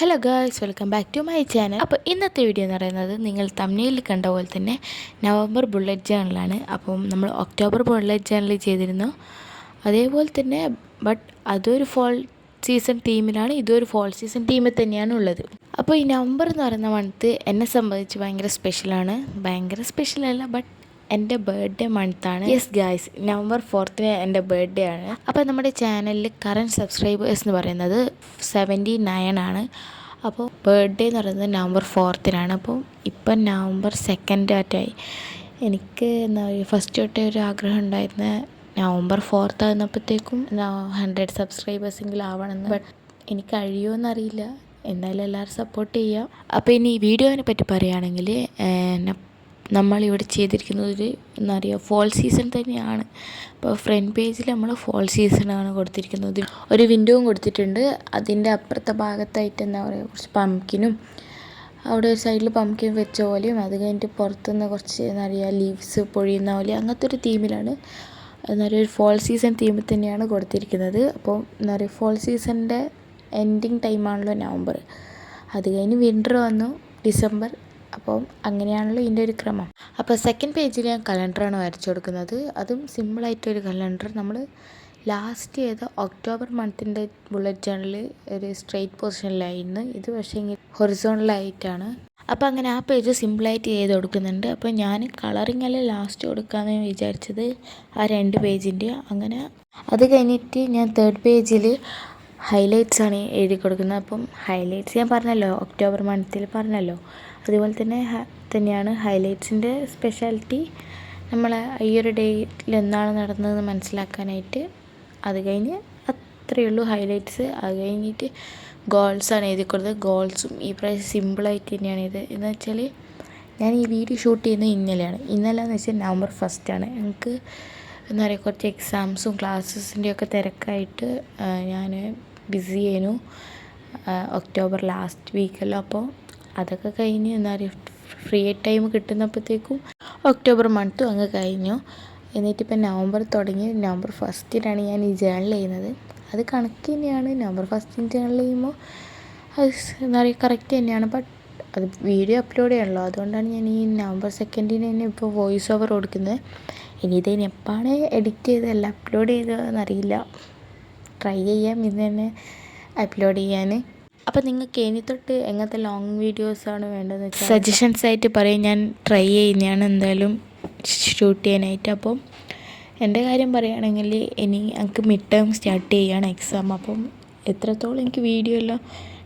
Hello guys, welcome back to my channel. അപ്പോൾ ഇന്നത്തെ video എന്ന് പറയുന്നത് നിങ്ങൾ തമ്മിലിൽ കണ്ട പോലെ തന്നെ നവംബർ ബുള്ളറ്റ് ജേണലാണ്. അപ്പം നമ്മൾ ഒക്ടോബർ ബുള്ളറ്റ് ജേണൽ ചെയ്തിരുന്നു അതേപോലെ തന്നെ, ബട്ട് അതൊരു ഫോൾ സീസൺ തീമിലാണ്, ഇതൊരു ഫോൾ സീസൺ തീമിൽ തന്നെയാണ് ഉള്ളത്. അപ്പോൾ ഈ നവംബർ എന്ന് പറയുന്ന മന്ത് എന്നെ സംബന്ധിച്ച് ഭയങ്കര സ്പെഷ്യലാണ്. ഭയങ്കര സ്പെഷ്യലല്ല, ബട്ട് എൻ്റെ ബർത്ത്ഡേ മന്താണ്. യെസ് ഗായ്സ്, നവംബർ 4 എൻ്റെ ബർത്ത്ഡേ ആണ്. അപ്പോൾ നമ്മുടെ ചാനലിൽ കറൻറ്റ് സബ്സ്ക്രൈബേഴ്സ് എന്ന് പറയുന്നത് 79 ആണ്. അപ്പോൾ ബർത്ത്ഡേ എന്ന് പറയുന്നത് നവംബർ 4 അപ്പോൾ ഇപ്പം നവംബർ 2 ആയി. എനിക്ക് എന്താ പറയുക, ഫസ്റ്റ് തൊട്ടേ ഒരു ആഗ്രഹം ഉണ്ടായിരുന്ന നവംബർ 4 ആകുന്നപ്പോഴത്തേക്കും 100 സബ്സ്ക്രൈബേഴ്സെങ്കിലും ആവണമെന്ന്. ബട്ട് എനിക്ക് കഴിയുമോയെന്നറിയില്ല. എന്തായാലും എല്ലാവരും സപ്പോർട്ട് ചെയ്യാം. അപ്പോൾ ഇനി ഈ വീഡിയോനെ പറ്റി പറയുകയാണെങ്കിൽ, നമ്മളിവിടെ ചെയ്തിരിക്കുന്നത് എന്താ പറയുക, ഫോൾ സീസൺ തന്നെയാണ്. അപ്പോൾ ഫ്രണ്ട് പേജിൽ നമ്മൾ ഫോൾ സീസണാണ് കൊടുത്തിരിക്കുന്നത്. ഒരു വിൻഡോവും കൊടുത്തിട്ടുണ്ട്. അതിൻ്റെ അപ്പുറത്തെ ഭാഗത്തായിട്ട് എന്താ പറയുക, കുറച്ച് പംകിനും, അവിടെ ഒരു സൈഡിൽ പംകിൻ വെച്ച പോലെയും, അത് കഴിഞ്ഞിട്ട് പുറത്തുനിന്ന് കുറച്ച് എന്താ പറയുക ലീവ്സ് പൊഴിയുന്ന പോലെ, അങ്ങനത്തെ ഒരു തീമിലാണ്, എന്താ പറയുക ഒരു ഫോൾ സീസൺ തീമിൽ തന്നെയാണ് കൊടുത്തിരിക്കുന്നത്. അപ്പോൾ എന്താ പറയുക, ഫോൾ സീസണിൻ്റെ എൻഡിങ് ടൈമാണല്ലോ നവംബർ. അത് കഴിഞ്ഞ് വിൻ്റർ വന്നു ഡിസംബർ. അപ്പോൾ അങ്ങനെയാണല്ലോ ഇതിൻ്റെ ഒരു ക്രമം. അപ്പോൾ സെക്കൻഡ് പേജിൽ ഞാൻ കലണ്ടറാണ് വരച്ചു കൊടുക്കുന്നത്. അതും സിമ്പിളായിട്ടൊരു കലണ്ടർ. നമ്മൾ ലാസ്റ്റ് ചെയ്ത ഒക്ടോബർ മന്തിൻ്റെ ബുള്ളറ്റ് ജേണലിൽ ഒരു സ്ട്രെയിറ്റ് പൊസിഷനിലായിരുന്നു. ഇത് പക്ഷേ ഹൊറിസോണലായിട്ടാണ്. അപ്പോൾ അങ്ങനെ ആ പേജ് സിമ്പിളായിട്ട് ചെയ്ത് കൊടുക്കുന്നുണ്ട്. അപ്പോൾ ഞാൻ കളറിങ് എല്ലാം ലാസ്റ്റ് കൊടുക്കാമെന്ന് വിചാരിച്ചത് ആ 2 പേജിൻ്റെ. അങ്ങനെ അത് കഴിഞ്ഞിട്ട് ഞാൻ തേർഡ് പേജിൽ ഹൈലൈറ്റ്സാണ് എഴുതി കൊടുക്കുന്നത്. അപ്പം ഹൈലൈറ്റ്സ് ഞാൻ പറഞ്ഞല്ലോ, ഒക്ടോബർ മന്തിൽ പറഞ്ഞല്ലോ, അതുപോലെ തന്നെയാണ് ഹൈലൈറ്റ്സിൻ്റെ സ്പെഷ്യാലിറ്റി. നമ്മൾ ഈ ഒരു ഡേറ്റിൽ എന്താണ് നടന്നതെന്ന് മനസ്സിലാക്കാനായിട്ട്. അത് കഴിഞ്ഞ് അത്രയേ ഉള്ളൂ ഹൈലൈറ്റ്സ്. അത് കഴിഞ്ഞിട്ട് ഗോൾസാണ് എഴുതി കൊടുത്തത്. ഗോൾസും ഈ പ്രാവശ്യം സിമ്പിളായിട്ട് തന്നെയാണ് ഇത്. എന്ന് വെച്ചാൽ ഞാൻ ഈ വീഡിയോ ഷൂട്ട് ചെയ്യുന്നത് ഇന്നലെ എന്ന് വെച്ചാൽ നവംബർ 1 എനിക്ക് എന്താ പറയുക, കുറച്ച് എക്സാംസും ക്ലാസ്സസിൻ്റെയൊക്കെ തിരക്കായിട്ട് ഞാൻ ബിസി ആയിരുന്നു ഒക്ടോബർ ലാസ്റ്റ് വീക്കല്ലോ. അപ്പോൾ അതൊക്കെ കഴിഞ്ഞ് എന്താ പറയുക, ഫ്രീ ടൈം കിട്ടുന്നപ്പോഴത്തേക്കും ഒക്ടോബർ മന്തും അങ്ങ് കഴിഞ്ഞു. എന്നിട്ടിപ്പോൾ നവംബർ തുടങ്ങി. നവംബർ 1 ഞാൻ ഈ ജേണൽ ചെയ്യുന്നത്. അത് കണക്ക് തന്നെയാണ്. നവംബർ 1 ജേണൽ ചെയ്യുമ്പോൾ അത് എന്താ പറയുക കറക്റ്റ് തന്നെയാണ്. ബട്ട് അത് വീഡിയോ അപ്ലോഡ് ചെയ്യണമല്ലോ, അതുകൊണ്ടാണ് ഞാൻ ഈ നവംബർ 2 തന്നെ ഇപ്പോൾ വോയിസ് ഓവർ കൊടുക്കുന്നത്. ഇനി ഇതിന് എപ്പോഴാണ് എഡിറ്റ് ചെയ്തതല്ല അപ്ലോഡ് ചെയ്തതെന്നറിയില്ല. ട്രൈ ചെയ്യാം ഇന്ന് തന്നെ അപ്ലോഡ് ചെയ്യാൻ. അപ്പോൾ നിങ്ങൾക്ക് ഇനി തൊട്ട് എങ്ങനത്തെ ലോങ് വീഡിയോസാണ് വേണ്ടതെന്ന് വെച്ചാൽ സജഷൻസ് ആയിട്ട് പറയും. ഞാൻ ട്രൈ ചെയ്യുന്നതാണ് എന്തായാലും ഷൂട്ട് ചെയ്യാനായിട്ട്. അപ്പം എൻ്റെ കാര്യം പറയുകയാണെങ്കിൽ, ഇനി എനിക്ക് മിഡ് ടേം സ്റ്റാർട്ട് ചെയ്യുകയാണ് എക്സാം. അപ്പം എത്രത്തോളം എനിക്ക് വീഡിയോ എല്ലാം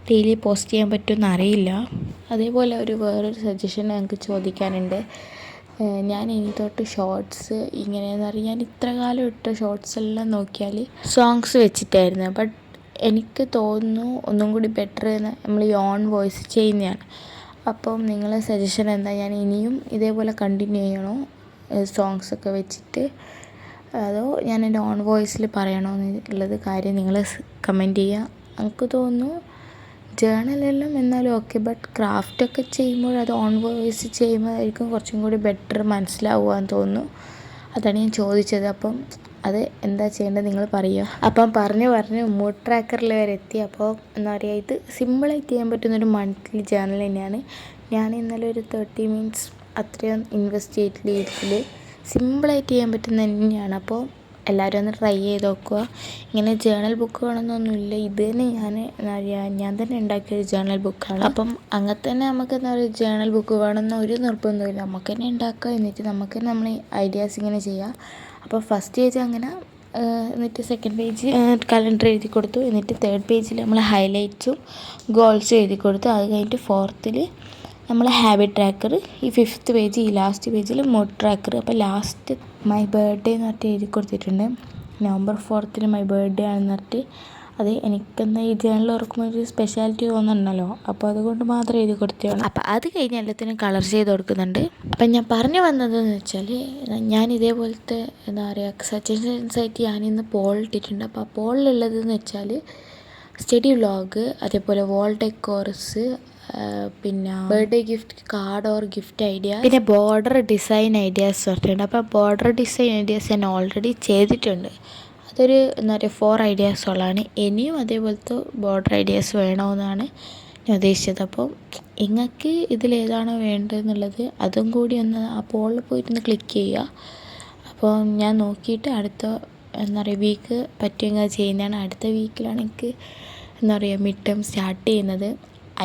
ഡെയിലി പോസ്റ്റ് ചെയ്യാൻ പറ്റുമെന്ന് അറിയില്ല. അതേപോലെ വേറൊരു സജഷൻ എനിക്ക് ചോദിക്കാനുണ്ട്. ഞാൻ ഇനി തൊട്ട് ഷോർട്സ് ഇങ്ങനെയെന്ന് അറിയാം, ഞാൻ ഇത്ര കാലം ഇട്ട ഷോർട്സ് എല്ലാം നോക്കിയാൽ സോങ്സ് വെച്ചിട്ടായിരുന്നു. ബട്ട് എനിക്ക് തോന്നുന്നു ഒന്നും കൂടി ബെറ്റർ നമ്മൾ ഈ ഓൺ വോയിസ് ചെയ്യുന്നതാണ്. അപ്പം നിങ്ങളെ സജഷൻ എന്താ, ഞാൻ ഇനിയും ഇതേപോലെ കണ്ടിന്യൂ ചെയ്യണോ സോങ്സൊക്കെ വെച്ചിട്ട്, അതോ ഞാൻ എൻ്റെ ഓൺ വോയിസിൽ പറയണോ എന്നുള്ളത് കാര്യം നിങ്ങൾ കമൻറ്റ് ചെയ്യുക. എനിക്ക് തോന്നുന്നു ജേണലെല്ലാം എന്നാലും ഓക്കെ, ബട്ട് ക്രാഫ്റ്റൊക്കെ ചെയ്യുമ്പോൾ അത് ഓൺ വോയിസ് ചെയ്യുമ്പോഴായിരിക്കും കുറച്ചും കൂടി ബെറ്റർ മനസ്സിലാവുക എന്ന് തോന്നുന്നു. അതാണ് ഞാൻ ചോദിച്ചത്. അപ്പം അത് എന്താ ചെയ്യേണ്ടത് നിങ്ങൾ പറയുക. അപ്പം പറഞ്ഞ് മൂഡ് ട്രാക്കറിൽ വരെ എത്തി. അപ്പോൾ എന്താ പറയുക, ഇത് സിമ്പിളായിട്ട് ചെയ്യാൻ പറ്റുന്നൊരു മന്ത്ലി ജേണൽ തന്നെയാണ്. ഞാൻ ഇന്നലെ ഒരു 30 മിനിറ്റ്സ് അത്രയും ഇൻവെസ്റ്റ് ചെയ്തിട്ടില്ല. ഇതിൽ സിമ്പിളായിട്ട് ചെയ്യാൻ പറ്റുന്ന തന്നെയാണ്. അപ്പോൾ എല്ലാവരും ഒന്ന് ട്രൈ ചെയ്ത് നോക്കുക. ഇങ്ങനെ ജേണൽ ബുക്ക് വേണമെന്നൊന്നുമില്ല. ഇത് തന്നെ ഞാൻ തന്നെ ഉണ്ടാക്കിയൊരു ജേണൽ ബുക്കാണ്. അപ്പം അങ്ങനെ തന്നെ നമുക്ക് എന്താ പറയുക, ജേണൽ ബുക്ക് വേണമെന്ന് ഒരു നിർബന്ധമില്ല. നമുക്ക് തന്നെ ഉണ്ടാക്കുക. എന്നിട്ട് നമുക്ക് തന്നെ നമ്മൾ ഐഡിയാസ് ഇങ്ങനെ ചെയ്യുക. അപ്പോൾ ഫസ്റ്റ് പേജ് അങ്ങനെ, എന്നിട്ട് സെക്കൻഡ് പേജ് കലണ്ടർ എഴുതി കൊടുത്തു. എന്നിട്ട് തേർഡ് പേജിൽ നമ്മൾ ഹൈലൈറ്റ്സും ഗോൾസും എഴുതി കൊടുത്തു. അത് കഴിഞ്ഞിട്ട് 4th നമ്മൾ ഹാബിറ്റ് ട്രാക്കർ, ഈ 5th പേജ്, ഈ ലാസ്റ്റ് പേജിൽ മൂഡ് ട്രാക്കർ. അപ്പോൾ ലാസ്റ്റ് മൈ ബർത്ത്ഡേ എന്ന് പറഞ്ഞിട്ട് എഴുതി കൊടുത്തിട്ടുണ്ട്. നവംബർ 4 മൈ ബർത്ത്ഡേ ആണെന്ന് പറഞ്ഞിട്ട്. അത് എനിക്കെന്താ ഈ ജേണൽ ഓർക്കുമ്പോൾ ഒരു സ്പെഷ്യാലിറ്റി തോന്നുന്നുണ്ടല്ലോ, അപ്പോൾ അതുകൊണ്ട് മാത്രം എഴുതി കൊടുത്തതാണ്. അപ്പോൾ അത് കഴിഞ്ഞ് എല്ലാത്തിനും കളർ ചെയ്ത് കൊടുക്കുന്നുണ്ട്. അപ്പം ഞാൻ പറഞ്ഞു വന്നതെന്ന് വെച്ചാൽ, ഞാൻ ഇതേപോലത്തെ എന്താ പറയുക സജഷൻസ് ആയിട്ട് ഞാനിന്ന് പോൾ ഇട്ടിട്ടുണ്ട്. അപ്പോൾ ആ പോളിലുള്ളതെന്ന് വെച്ചാൽ സ്റ്റഡി വ്ളോഗ്, അതേപോലെ വോൾ ഡെക്കോർസ്, പിന്നെ birthday gift card or gift idea, പിന്നെ ബോർഡർ ഡിസൈൻ ഐഡിയാസ് പറഞ്ഞിട്ടുണ്ട്. അപ്പോൾ ബോർഡർ ഡിസൈൻ ഐഡിയാസ് ഞാൻ ഓൾറെഡി ചെയ്തിട്ടുണ്ട്. അതൊരു എന്താ പറയുക 4 ഐഡിയാസോളാണ്. ഇനിയും അതേപോലത്തെ ബോർഡർ ഐഡിയാസ് വേണമെന്നാണ് ഞാൻ ഉദ്ദേശിച്ചത്. അപ്പോൾ നിങ്ങൾക്ക് ഇതിലേതാണോ വേണ്ടതെന്നുള്ളത് അതും കൂടി ഒന്ന് ആ പോളിൽ പോയിട്ടൊന്ന് ക്ലിക്ക് ചെയ്യുക. അപ്പോൾ ഞാൻ നോക്കിയിട്ട് അടുത്ത എന്താ പറയുക വീക്ക് പറ്റുമെങ്കിൽ അത് ചെയ്യുന്നതാണ്. അടുത്ത വീക്കിലാണ് എനിക്ക് എന്താ പറയുക മിഡ് ടേം സ്റ്റാർട്ട് ചെയ്യുന്നത്.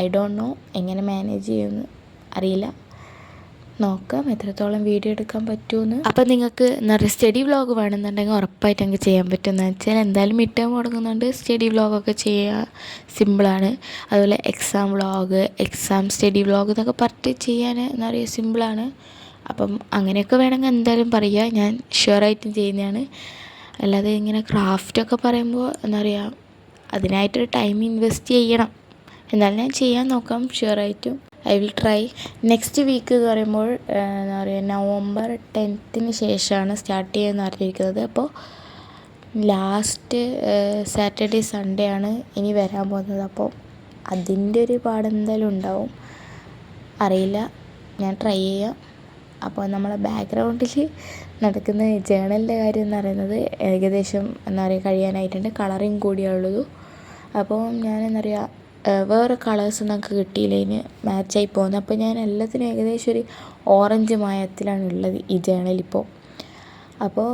ഐ ഡോണ്ട് നോ എങ്ങനെ മാനേജ് ചെയ്യുമെന്ന് അറിയില്ല. നോക്കാം എത്രത്തോളം വീഡിയോ എടുക്കാൻ പറ്റുമെന്ന്. അപ്പോൾ നിങ്ങൾക്ക് എന്താ പറയുക സ്റ്റഡി വ്ളോഗ് വേണമെന്നുണ്ടെങ്കിൽ ഉറപ്പായിട്ട് എനിക്ക് ചെയ്യാൻ പറ്റുമെന്ന് വെച്ചാൽ എന്തായാലും മിഡ് ടേം കൊടുക്കുന്നുണ്ട്. സ്റ്റഡി വ്ളോഗൊക്കെ ചെയ്യുക സിമ്പിളാണ്. അതുപോലെ exam vlog, exam study vlog എന്നൊക്കെ പറഞ്ഞിട്ട് ചെയ്യാൻ എന്താ പറയുക സിമ്പിളാണ്. അപ്പം അങ്ങനെയൊക്കെ വേണമെങ്കിൽ എന്തായാലും പറയുക, ഞാൻ ഷുവറായിട്ടും ചെയ്യുന്നതാണ്. അല്ലാതെ ഇങ്ങനെ ക്രാഫ്റ്റൊക്കെ പറയുമ്പോൾ എന്താ പറയുക അതിനായിട്ടൊരു ടൈം ഇൻവെസ്റ്റ് ചെയ്യണം. എന്നാലും ഞാൻ ചെയ്യാൻ നോക്കാം ഷുവറായിട്ടും. I will try. Next week എന്ന് പറയുമ്പോൾ എന്താ പറയുക നവംബർ 10th ശേഷമാണ് സ്റ്റാർട്ട് ചെയ്യുമെന്ന് അറിഞ്ഞിരിക്കുന്നത്. അപ്പോൾ ലാസ്റ്റ് സാറ്റർഡേ സൺഡേ ആണ് ഇനി വരാൻ പോകുന്നത്. അപ്പോൾ അതിൻ്റെ ഒരു പാടെന്തായാലും ഉണ്ടാവും, അറിയില്ല, ഞാൻ ട്രൈ ചെയ്യാം. അപ്പോൾ നമ്മളെ ബാക്ക്ഗ്രൗണ്ടിൽ നടക്കുന്ന ജേണലിൻ്റെ കാര്യം എന്ന് പറയുന്നത് ഏകദേശം എന്താ പറയുക കഴിയാനായിട്ടുണ്ട്. കളറിങ് കൂടിയുള്ളൂ. അപ്പോൾ ഞാൻ എന്താ പറയുക വേറെ കളേഴ്സ് നമുക്ക് കിട്ടിയില്ല, ഇതിന് മാച്ചായി പോകുന്നത്. അപ്പോൾ ഞാൻ എല്ലാത്തിനും ഏകദേശം ഒരു ഓറഞ്ച് മയത്തിലാണ് ഉള്ളത് ഈ ജേണലിപ്പോൾ. അപ്പോൾ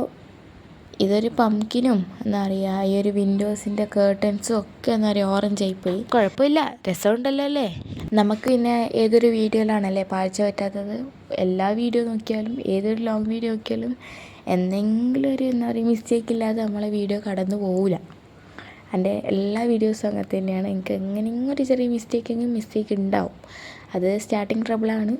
ഇതൊരു പംകിനും എന്താ പറയുക ഈ ഒരു വിൻഡോസിൻ്റെ കേർട്ടൻസും ഒക്കെ എന്താ പറയുക ഓറഞ്ച് ആയിപ്പോയി. കുഴപ്പമില്ല, രസമുണ്ടല്ലോ അല്ലേ. നമുക്ക് പിന്നെ ഏതൊരു വീഡിയോയിലാണല്ലേ പാഴ്ച പറ്റാത്തത്. എല്ലാ വീഡിയോ നോക്കിയാലും ഏതൊരു ലോങ് വീഡിയോ നോക്കിയാലും എന്തെങ്കിലും ഒരു എന്താ പറയുക മിസ്റ്റേക്ക് ഇല്ലാതെ നമ്മളെ വീഡിയോ കടന്നു പോവില്ല. എൻ്റെ എല്ലാ വീഡിയോസും അങ്ങനെ തന്നെയാണ്. എനിക്ക് എങ്ങനെയെങ്കിലും ഒരു ചെറിയ മിസ്റ്റേക്ക് ഉണ്ടാവും. അത് സ്റ്റാർട്ടിങ് ട്രബിളാണ്,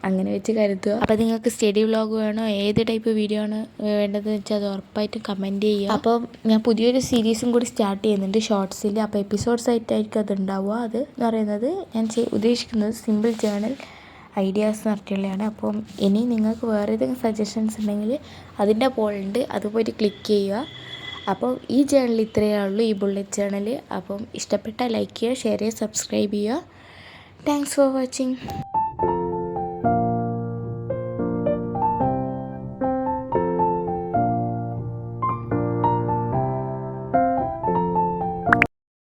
അങ്ങനെ വെച്ച് കരുതുക. അപ്പോൾ നിങ്ങൾക്ക് സ്റ്റഡി വ്ളോഗ് വേണോ, ഏത് ടൈപ്പ് വീഡിയോ ആണ് വേണ്ടതെന്ന് വെച്ചാൽ അത് ഉറപ്പായിട്ടും കമൻറ്റ് ചെയ്യുക. അപ്പോൾ ഞാൻ പുതിയൊരു സീരീസും കൂടി സ്റ്റാർട്ട് ചെയ്യുന്നുണ്ട് ഷോർട്സിൽ. അപ്പോൾ എപ്പിസോഡ്സ് ആയിട്ടായിരിക്കും അത് ഉണ്ടാവുക. അത് എന്ന് പറയുന്നത് ഞാൻ ഉദ്ദേശിക്കുന്നത് സിമ്പിൾ ജേണൽ ഐഡിയാസ് നടത്തിയുള്ളതാണ്. അപ്പം ഇനി നിങ്ങൾക്ക് വേറെ ഏതെങ്കിലും സജഷൻസ് ഉണ്ടെങ്കിൽ അതിൻ്റെ പോളുണ്ട്, അത് പോയിട്ട് ക്ലിക്ക് ചെയ്യുക. അപ്പോൾ ഈ ജേണൽ ഇത്രയേ ഉള്ളൂ, ഈ ബുള്ളറ്റ് ജേണൽ. അപ്പം ഇഷ്ടപ്പെട്ടാൽ ലൈക്ക് ചെയ്യുക, ഷെയർ ചെയ്യുക, സബ്സ്ക്രൈബ് ചെയ്യുക. Thanks for watching.